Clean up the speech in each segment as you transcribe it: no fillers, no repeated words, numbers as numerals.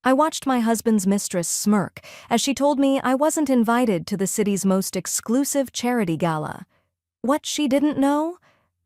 I watched my husband's mistress smirk as she told me I wasn't invited to the city's most exclusive charity gala. What she didn't know?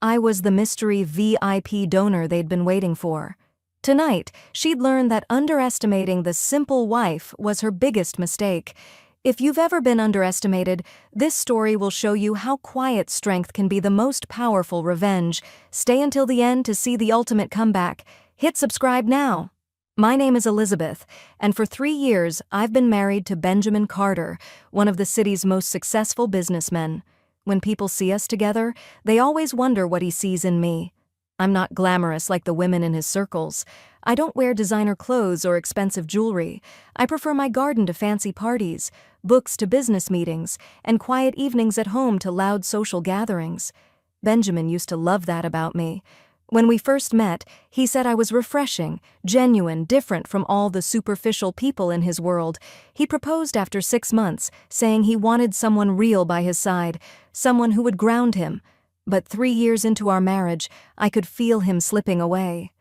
I was the mystery VIP donor they'd been waiting for. Tonight, she'd learn that underestimating the simple wife was her biggest mistake. If you've ever been underestimated, this story will show you how quiet strength can be the most powerful revenge. Stay until the end to see the ultimate comeback. Hit subscribe now. My name is Elizabeth, and for 3 years I've been married to Benjamin Carter, one of the city's most successful businessmen. When people see us together, they always wonder what he sees in me. I'm not glamorous like the women in his circles. I don't wear designer clothes or expensive jewelry. I prefer my garden to fancy parties, books to business meetings, and quiet evenings at home to loud social gatherings. Benjamin used to love that about me. When we first met, he said I was refreshing, genuine, different from all the superficial people in his world. He proposed after 6 months, saying he wanted someone real by his side, someone who would ground him. But 3 years into our marriage, I could feel him slipping away.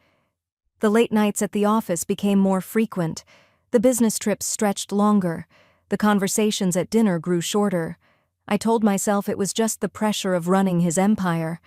The late nights at the office became more frequent. The business trips stretched longer. The conversations at dinner grew shorter. I told myself it was just the pressure of running his empire.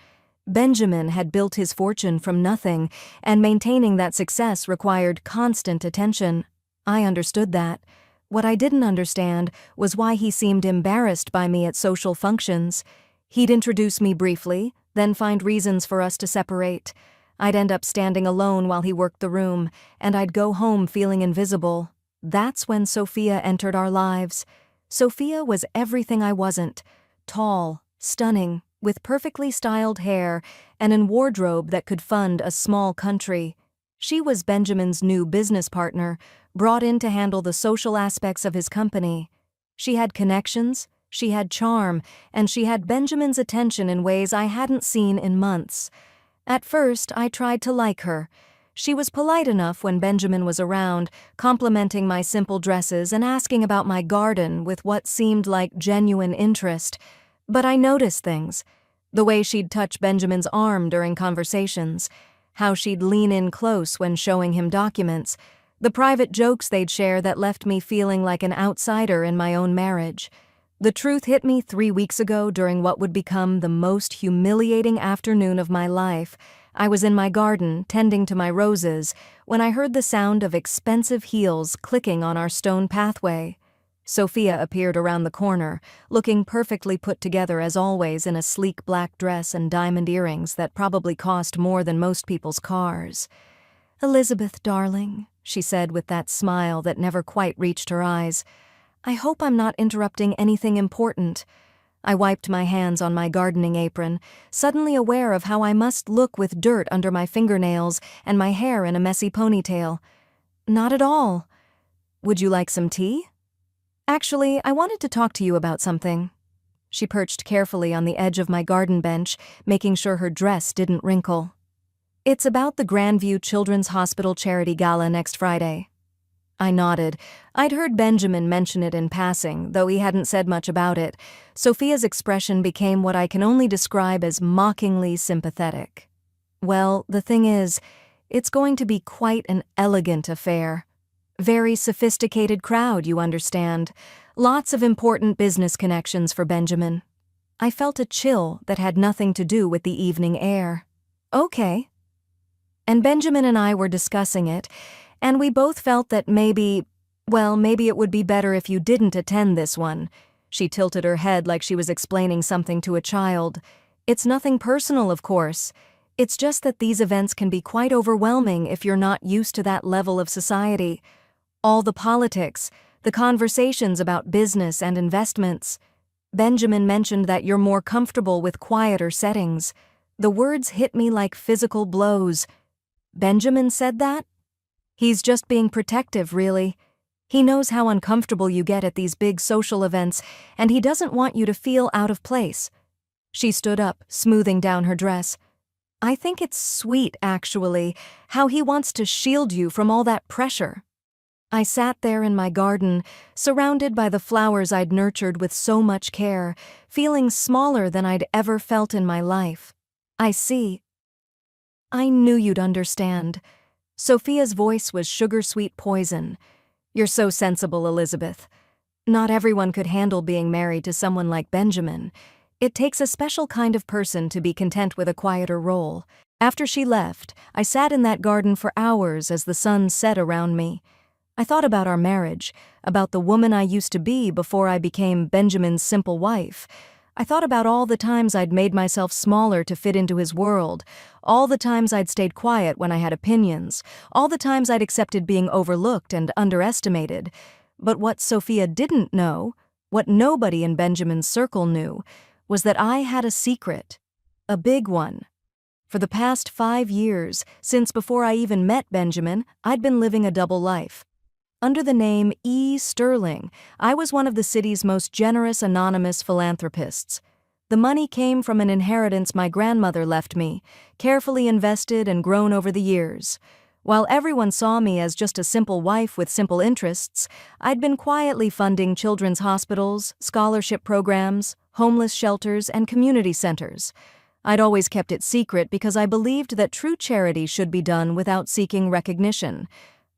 Benjamin had built his fortune from nothing, and maintaining that success required constant attention. I understood that. What I didn't understand was why he seemed embarrassed by me at social functions. He'd introduce me briefly, then find reasons for us to separate. I'd end up standing alone while he worked the room, and I'd go home feeling invisible. That's when Sophia entered our lives. Sophia was everything I wasn't. Tall, stunning, with perfectly styled hair and a wardrobe that could fund a small country. She was Benjamin's new business partner, brought in to handle the social aspects of his company. She had connections, she had charm, and she had Benjamin's attention in ways I hadn't seen in months. At first, I tried to like her. She was polite enough when Benjamin was around, complimenting my simple dresses and asking about my garden with what seemed like genuine interest. But I noticed things. The way she'd touch Benjamin's arm during conversations, how she'd lean in close when showing him documents, the private jokes they'd share that left me feeling like an outsider in my own marriage. The truth hit me 3 weeks ago during what would become the most humiliating afternoon of my life. I was in my garden, tending to my roses, when I heard the sound of expensive heels clicking on our stone pathway. Sophia appeared around the corner, looking perfectly put together as always in a sleek black dress and diamond earrings that probably cost more than most people's cars. "Elizabeth, darling," she said with that smile that never quite reached her eyes, "I hope I'm not interrupting anything important." I wiped my hands on my gardening apron, suddenly aware of how I must look with dirt under my fingernails and my hair in a messy ponytail. "Not at all. Would you like some tea?" "Actually, I wanted to talk to you about something." She perched carefully on the edge of my garden bench, making sure her dress didn't wrinkle. "It's about the Grandview Children's Hospital Charity Gala next Friday." I nodded. I'd heard Benjamin mention it in passing, though he hadn't said much about it. Sophia's expression became what I can only describe as mockingly sympathetic. "Well, the thing is, it's going to be quite an elegant affair. Very sophisticated crowd, you understand. Lots of important business connections for Benjamin." I felt a chill that had nothing to do with the evening air. "Okay." And Benjamin and I were discussing it, and we both felt that maybe it would be better if you didn't attend this one. She tilted her head like she was explaining something to a child. "It's nothing personal, of course. It's just that these events can be quite overwhelming if you're not used to that level of society. All the politics, the conversations about business and investments. Benjamin mentioned that you're more comfortable with quieter settings." The words hit me like physical blows. "Benjamin said that?" "He's just being protective, really. He knows how uncomfortable you get at these big social events, and he doesn't want you to feel out of place." She stood up, smoothing down her dress. "I think it's sweet, actually, how he wants to shield you from all that pressure." I sat there in my garden, surrounded by the flowers I'd nurtured with so much care, feeling smaller than I'd ever felt in my life. "I see. I knew you'd understand." Sophia's voice was sugar-sweet poison. You're so sensible, Elizabeth. Not everyone could handle being married to someone like Benjamin. It takes a special kind of person to be content with a quieter role. After she left, I sat in that garden for hours as the sun set around me. I thought about our marriage, about the woman I used to be before I became Benjamin's simple wife. I thought about all the times I'd made myself smaller to fit into his world, all the times I'd stayed quiet when I had opinions, all the times I'd accepted being overlooked and underestimated. But what Sophia didn't know, what nobody in Benjamin's circle knew, was that I had a secret. A big one. For the past 5 years, since before I even met Benjamin, I'd been living a double life. Under the name E. Sterling, I was one of the city's most generous anonymous philanthropists. The money came from an inheritance my grandmother left me, carefully invested and grown over the years. While everyone saw me as just a simple wife with simple interests, I'd been quietly funding children's hospitals, scholarship programs, homeless shelters, and community centers. I'd always kept it secret because I believed that true charity should be done without seeking recognition.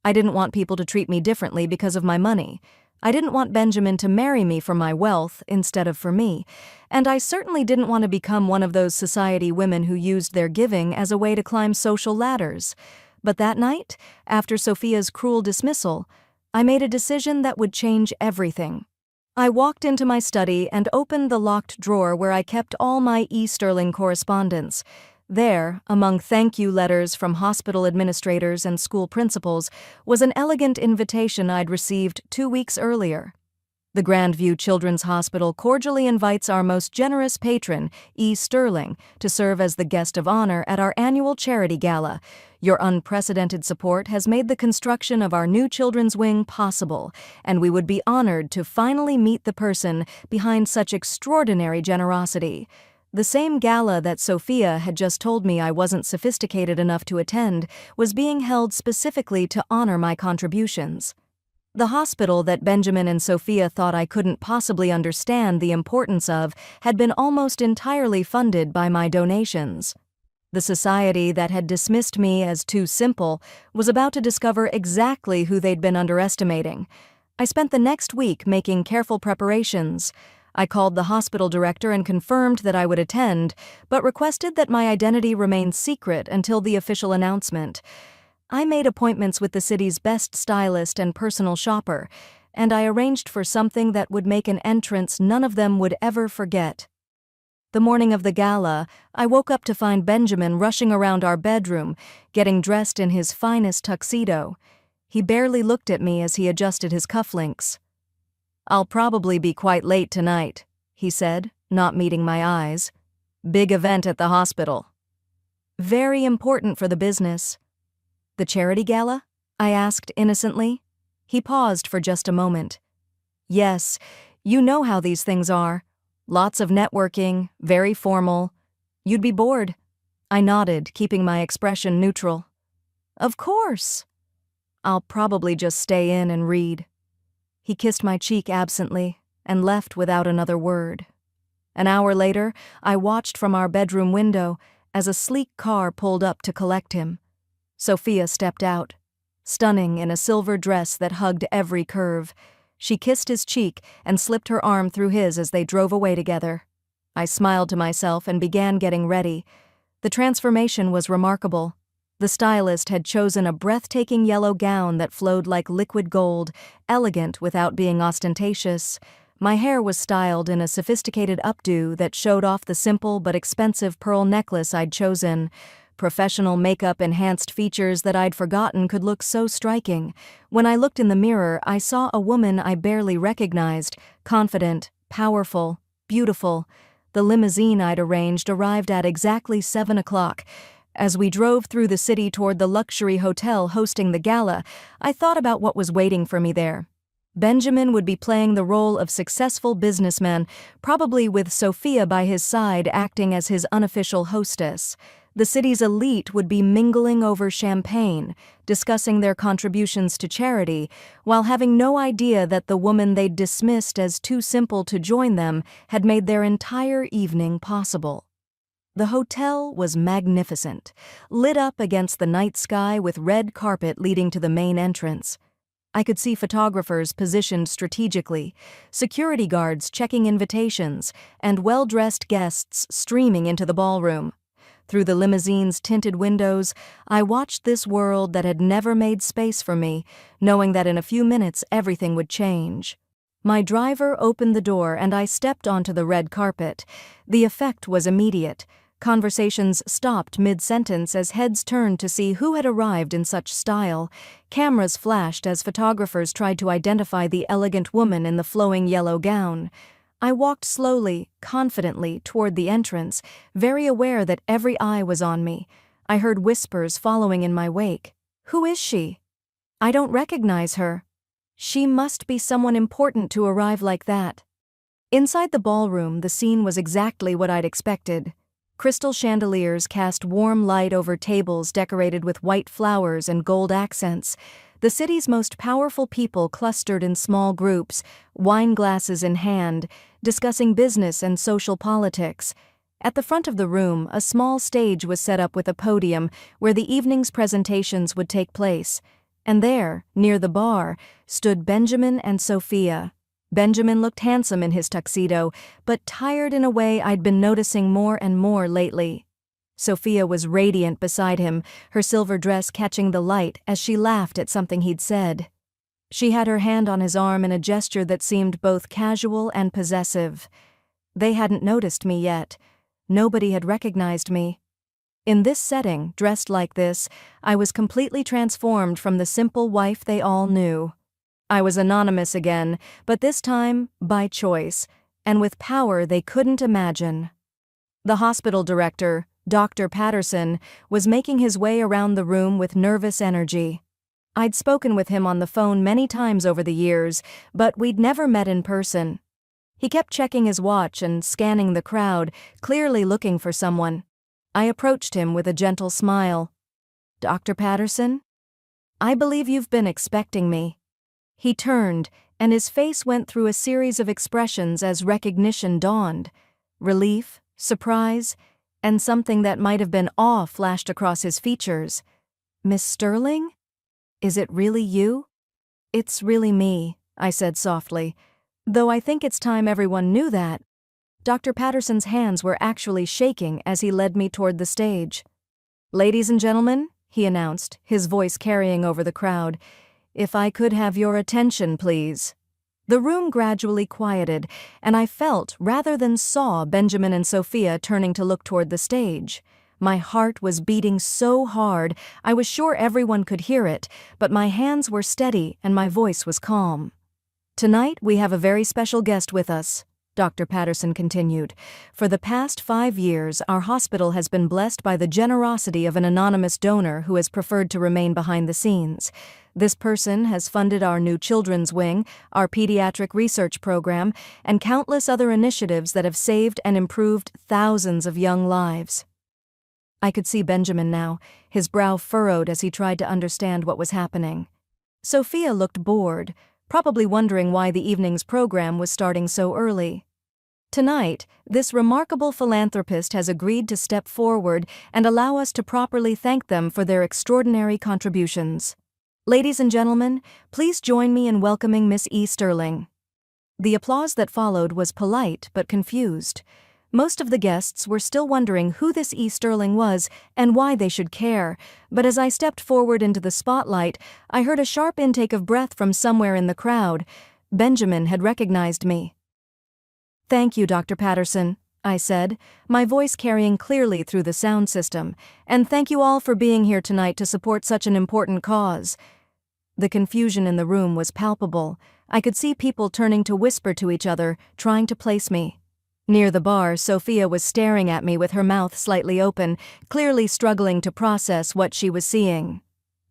I didn't want people to treat me differently because of my money. I didn't want Benjamin to marry me for my wealth instead of for me, and I certainly didn't want to become one of those society women who used their giving as a way to climb social ladders. But that night, after Sophia's cruel dismissal, I made a decision that would change everything. I walked into my study and opened the locked drawer where I kept all my E. Sterling correspondence. There, among thank you letters from hospital administrators and school principals, was an elegant invitation I'd received 2 weeks earlier. The Grandview Children's Hospital cordially invites our most generous patron, E. Sterling, to serve as the guest of honor at our annual charity gala. Your unprecedented support has made the construction of our new children's wing possible, and we would be honored to finally meet the person behind such extraordinary generosity. The same gala that Sophia had just told me I wasn't sophisticated enough to attend was being held specifically to honor my contributions. The hospital that Benjamin and Sophia thought I couldn't possibly understand the importance of had been almost entirely funded by my donations. The society that had dismissed me as too simple was about to discover exactly who they'd been underestimating. I spent the next week making careful preparations. I called the hospital director and confirmed that I would attend, but requested that my identity remain secret until the official announcement. I made appointments with the city's best stylist and personal shopper, and I arranged for something that would make an entrance none of them would ever forget. The morning of the gala, I woke up to find Benjamin rushing around our bedroom, getting dressed in his finest tuxedo. He barely looked at me as he adjusted his cufflinks. "I'll probably be quite late tonight," he said, not meeting my eyes. "Big event at the hospital." "Very important for the business." "The charity gala?" I asked innocently. He paused for just a moment. "Yes, you know how these things are. Lots of networking, very formal. You'd be bored." I nodded, keeping my expression neutral. "Of course." "I'll probably just stay in and read." He kissed my cheek absently and left without another word. An hour later, I watched from our bedroom window as a sleek car pulled up to collect him. Sophia stepped out, stunning in a silver dress that hugged every curve. She kissed his cheek and slipped her arm through his as they drove away together. I smiled to myself and began getting ready. The transformation was remarkable. The stylist had chosen a breathtaking yellow gown that flowed like liquid gold, elegant without being ostentatious. My hair was styled in a sophisticated updo that showed off the simple but expensive pearl necklace I'd chosen. Professional makeup enhanced features that I'd forgotten could look so striking. When I looked in the mirror, I saw a woman I barely recognized, confident, powerful, beautiful. The limousine I'd arranged arrived at exactly 7 o'clock. As we drove through the city toward the luxury hotel hosting the gala, I thought about what was waiting for me there. Benjamin would be playing the role of successful businessman, probably with Sophia by his side acting as his unofficial hostess. The city's elite would be mingling over champagne, discussing their contributions to charity, while having no idea that the woman they'd dismissed as too simple to join them had made their entire evening possible. The hotel was magnificent, lit up against the night sky with red carpet leading to the main entrance. I could see photographers positioned strategically, security guards checking invitations, and well-dressed guests streaming into the ballroom. Through the limousine's tinted windows, I watched this world that had never made space for me, knowing that in a few minutes everything would change. My driver opened the door and I stepped onto the red carpet. The effect was immediate. Conversations stopped mid-sentence as heads turned to see who had arrived in such style. Cameras flashed as photographers tried to identify the elegant woman in the flowing yellow gown. I walked slowly, confidently, toward the entrance, very aware that every eye was on me. I heard whispers following in my wake. "Who is she? I don't recognize her. She must be someone important to arrive like that." Inside the ballroom, the scene was exactly what I'd expected. Crystal chandeliers cast warm light over tables decorated with white flowers and gold accents. The city's most powerful people clustered in small groups, wine glasses in hand, discussing business and social politics. At the front of the room, a small stage was set up with a podium where the evening's presentations would take place. And there, near the bar, stood Benjamin and Sophia. Benjamin looked handsome in his tuxedo, but tired in a way I'd been noticing more and more lately. Sophia was radiant beside him, her silver dress catching the light as she laughed at something he'd said. She had her hand on his arm in a gesture that seemed both casual and possessive. They hadn't noticed me yet. Nobody had recognized me. In this setting, dressed like this, I was completely transformed from the simple wife they all knew. I was anonymous again, but this time by choice, and with power they couldn't imagine. The hospital director, Dr. Patterson, was making his way around the room with nervous energy. I'd spoken with him on the phone many times over the years, but we'd never met in person. He kept checking his watch and scanning the crowd, clearly looking for someone. I approached him with a gentle smile. "Dr. Patterson? I believe you've been expecting me." He turned, and his face went through a series of expressions as recognition dawned. Relief, surprise, and something that might have been awe flashed across his features. "Miss Sterling? Is it really you?" "It's really me," I said softly, "though I think it's time everyone knew that." Dr. Patterson's hands were actually shaking as he led me toward the stage. "Ladies and gentlemen," he announced, his voice carrying over the crowd, "if I could have your attention, please." The room gradually quieted, and I felt, rather than saw, Benjamin and Sophia turning to look toward the stage. My heart was beating so hard, I was sure everyone could hear it, but my hands were steady and my voice was calm. "Tonight we have a very special guest with us," Dr. Patterson continued. "For the past 5 years, our hospital has been blessed by the generosity of an anonymous donor who has preferred to remain behind the scenes. This person has funded our new children's wing, our pediatric research program, and countless other initiatives that have saved and improved thousands of young lives." I could see Benjamin now, his brow furrowed as he tried to understand what was happening. Sophia looked bored, probably wondering why the evening's program was starting so early. Tonight, this remarkable philanthropist has agreed to step forward and allow us to properly thank them for their extraordinary contributions. Ladies and gentlemen, please join me in welcoming Miss E. Sterling. The applause that followed was polite but confused. Most of the guests were still wondering who this E. Sterling was and why they should care, but as I stepped forward into the spotlight, I heard a sharp intake of breath from somewhere in the crowd. Benjamin had recognized me. "Thank you, Dr. Patterson," I said, my voice carrying clearly through the sound system, "and thank you all for being here tonight to support such an important cause." The confusion in the room was palpable. I could see people turning to whisper to each other, trying to place me. Near the bar, Sophia was staring at me with her mouth slightly open, clearly struggling to process what she was seeing.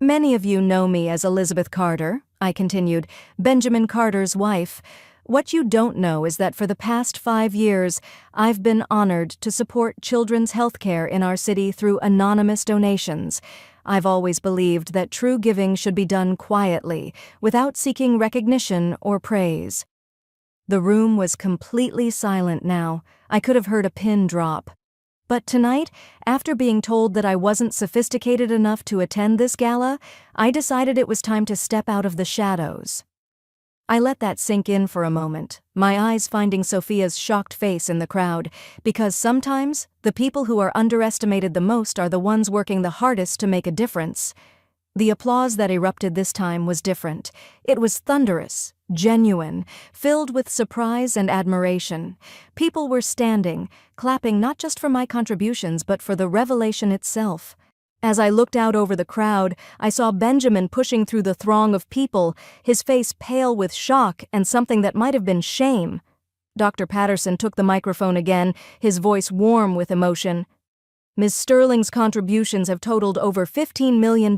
"Many of you know me as Elizabeth Carter," I continued, "Benjamin Carter's wife. What you don't know is that for the past 5 years, I've been honored to support children's health care in our city through anonymous donations. I've always believed that true giving should be done quietly, without seeking recognition or praise." The room was completely silent now. I could have heard a pin drop. But tonight, after being told that I wasn't sophisticated enough to attend this gala, I decided it was time to step out of the shadows. I let that sink in for a moment, my eyes finding Sophia's shocked face in the crowd, because sometimes the people who are underestimated the most are the ones working the hardest to make a difference. The applause that erupted this time was different. It was thunderous, genuine, filled with surprise and admiration. People were standing, clapping not just for my contributions but for the revelation itself. As I looked out over the crowd, I saw Benjamin pushing through the throng of people, his face pale with shock and something that might have been shame. Dr. Patterson took the microphone again, his voice warm with emotion. Ms. Sterling's contributions have totaled over $15 million,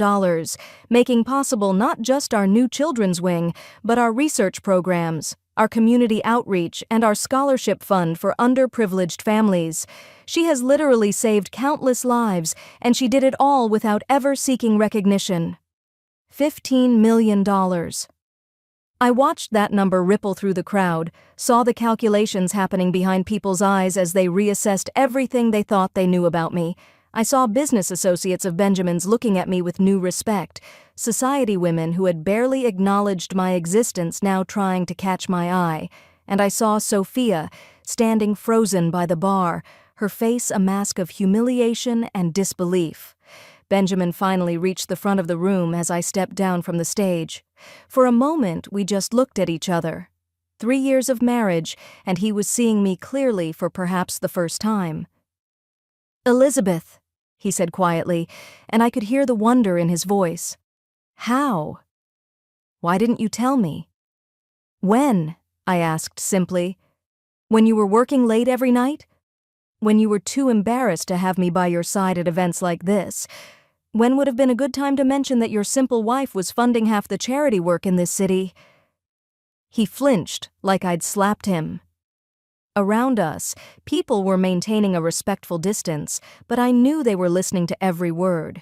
making possible not just our new children's wing, but our research programs, our community outreach, and our scholarship fund for underprivileged families. She has literally saved countless lives, and she did it all without ever seeking recognition. $15 million. I watched that number ripple through the crowd, saw the calculations happening behind people's eyes as they reassessed everything they thought they knew about me. I saw business associates of Benjamin's looking at me with new respect, society women who had barely acknowledged my existence now trying to catch my eye, and I saw Sophia, standing frozen by the bar, her face a mask of humiliation and disbelief. Benjamin finally reached the front of the room as I stepped down from the stage. For a moment, we just looked at each other. 3 years of marriage, and he was seeing me clearly for perhaps the first time. "Elizabeth," he said quietly, and I could hear the wonder in his voice. "How? Why didn't you tell me?" "When?" I asked simply. "When you were working late every night? When you were too embarrassed to have me by your side at events like this? When would have been a good time to mention that your simple wife was funding half the charity work in this city?" He flinched, like I'd slapped him. Around us, people were maintaining a respectful distance, but I knew they were listening to every word.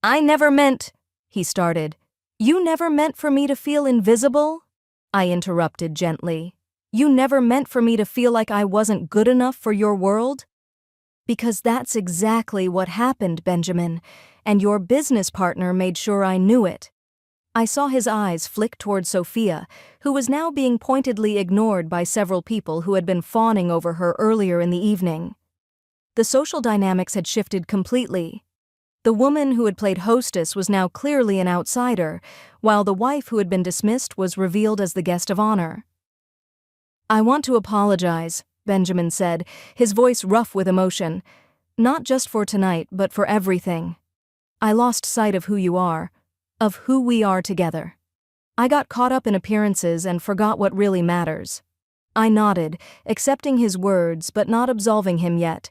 "I never meant," he started. "You never meant for me to feel invisible?" I interrupted gently. "You never meant for me to feel like I wasn't good enough for your world?" "Because that's exactly what happened, Benjamin, and your business partner made sure I knew it." I saw his eyes flick toward Sophia, who was now being pointedly ignored by several people who had been fawning over her earlier in the evening. The social dynamics had shifted completely. The woman who had played hostess was now clearly an outsider, while the wife who had been dismissed was revealed as the guest of honor. "I want to apologize," Benjamin said, his voice rough with emotion. "Not just for tonight, but for everything. I lost sight of who you are, of who we are together. I got caught up in appearances and forgot what really matters." I nodded, accepting his words but not absolving him yet.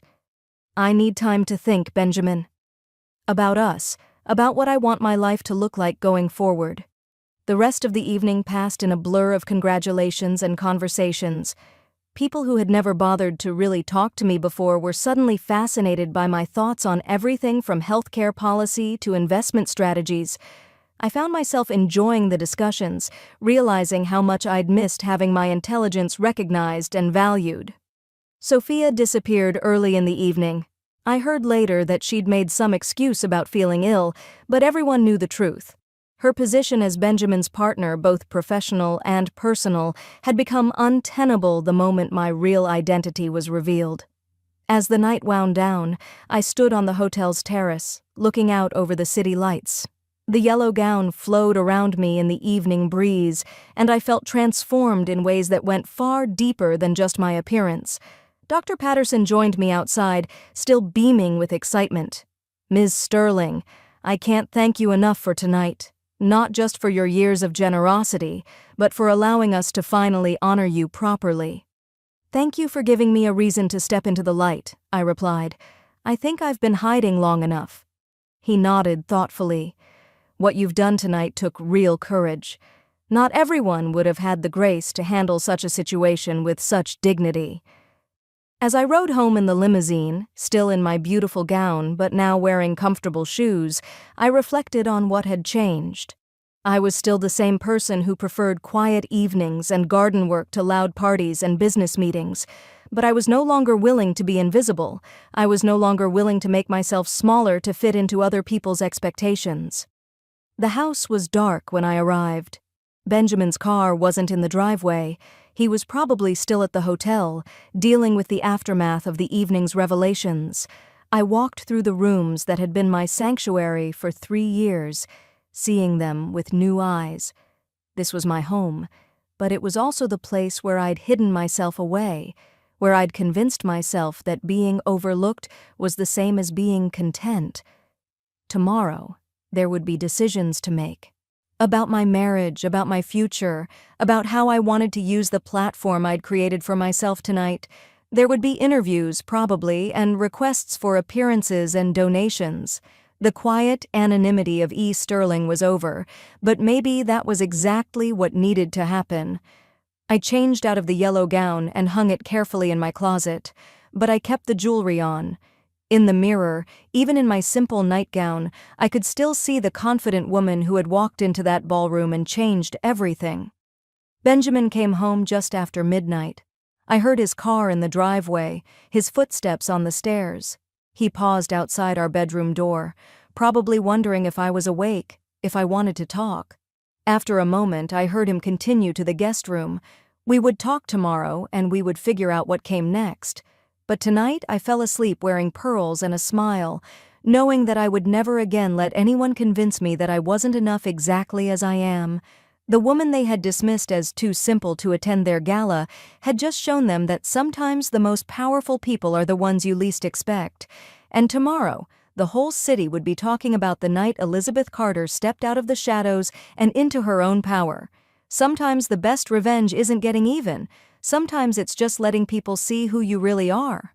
"I need time to think, Benjamin. About us, about what I want my life to look like going forward." The rest of the evening passed in a blur of congratulations and conversations. People who had never bothered to really talk to me before were suddenly fascinated by my thoughts on everything from healthcare policy to investment strategies. I found myself enjoying the discussions, realizing how much I'd missed having my intelligence recognized and valued. Sophia disappeared early in the evening. I heard later that she'd made some excuse about feeling ill, but everyone knew the truth. Her position as Benjamin's partner, both professional and personal, had become untenable the moment my real identity was revealed. As the night wound down, I stood on the hotel's terrace, looking out over the city lights. The yellow gown flowed around me in the evening breeze, and I felt transformed in ways that went far deeper than just my appearance. Dr. Patterson joined me outside, still beaming with excitement. "Ms. Sterling, I can't thank you enough for tonight. Not just for your years of generosity, but for allowing us to finally honor you properly." "Thank you for giving me a reason to step into the light," I replied. "I think I've been hiding long enough." He nodded thoughtfully. "What you've done tonight took real courage. Not everyone would have had the grace to handle such a situation with such dignity." As I rode home in the limousine, still in my beautiful gown but now wearing comfortable shoes, I reflected on what had changed. I was still the same person who preferred quiet evenings and garden work to loud parties and business meetings, but I was no longer willing to be invisible. I was no longer willing to make myself smaller to fit into other people's expectations. The house was dark when I arrived. Benjamin's car wasn't in the driveway. He was probably still at the hotel, dealing with the aftermath of the evening's revelations. I walked through the rooms that had been my sanctuary for 3 years, seeing them with new eyes. This was my home, but it was also the place where I'd hidden myself away, where I'd convinced myself that being overlooked was the same as being content. Tomorrow, there would be decisions to make. About my marriage, about my future, about how I wanted to use the platform I'd created for myself tonight. There would be interviews, probably, and requests for appearances and donations. The quiet anonymity of E. Sterling was over, but maybe that was exactly what needed to happen. I changed out of the yellow gown and hung it carefully in my closet, but I kept the jewelry on. In the mirror, even in my simple nightgown, I could still see the confident woman who had walked into that ballroom and changed everything. Benjamin came home just after midnight. I heard his car in the driveway, his footsteps on the stairs. He paused outside our bedroom door, probably wondering if I was awake, if I wanted to talk. After a moment, I heard him continue to the guest room. We would talk tomorrow, and we would figure out what came next. But tonight I fell asleep wearing pearls and a smile, knowing that I would never again let anyone convince me that I wasn't enough exactly as I am. The woman they had dismissed as too simple to attend their gala had just shown them that sometimes the most powerful people are the ones you least expect. And tomorrow, the whole city would be talking about the night Elizabeth Carter stepped out of the shadows and into her own power. Sometimes the best revenge isn't getting even. Sometimes it's just letting people see who you really are.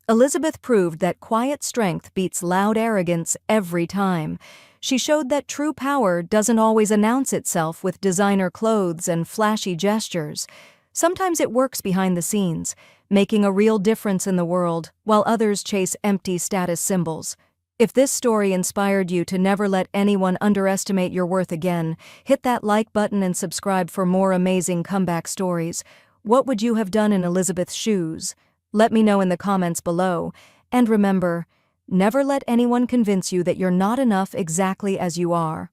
Elizabeth proved that quiet strength beats loud arrogance every time. She showed that true power doesn't always announce itself with designer clothes and flashy gestures. Sometimes it works behind the scenes, making a real difference in the world, while others chase empty status symbols. If this story inspired you to never let anyone underestimate your worth again, hit that like button and subscribe for more amazing comeback stories. What would you have done in Elizabeth's shoes? Let me know in the comments below. And remember, never let anyone convince you that you're not enough exactly as you are.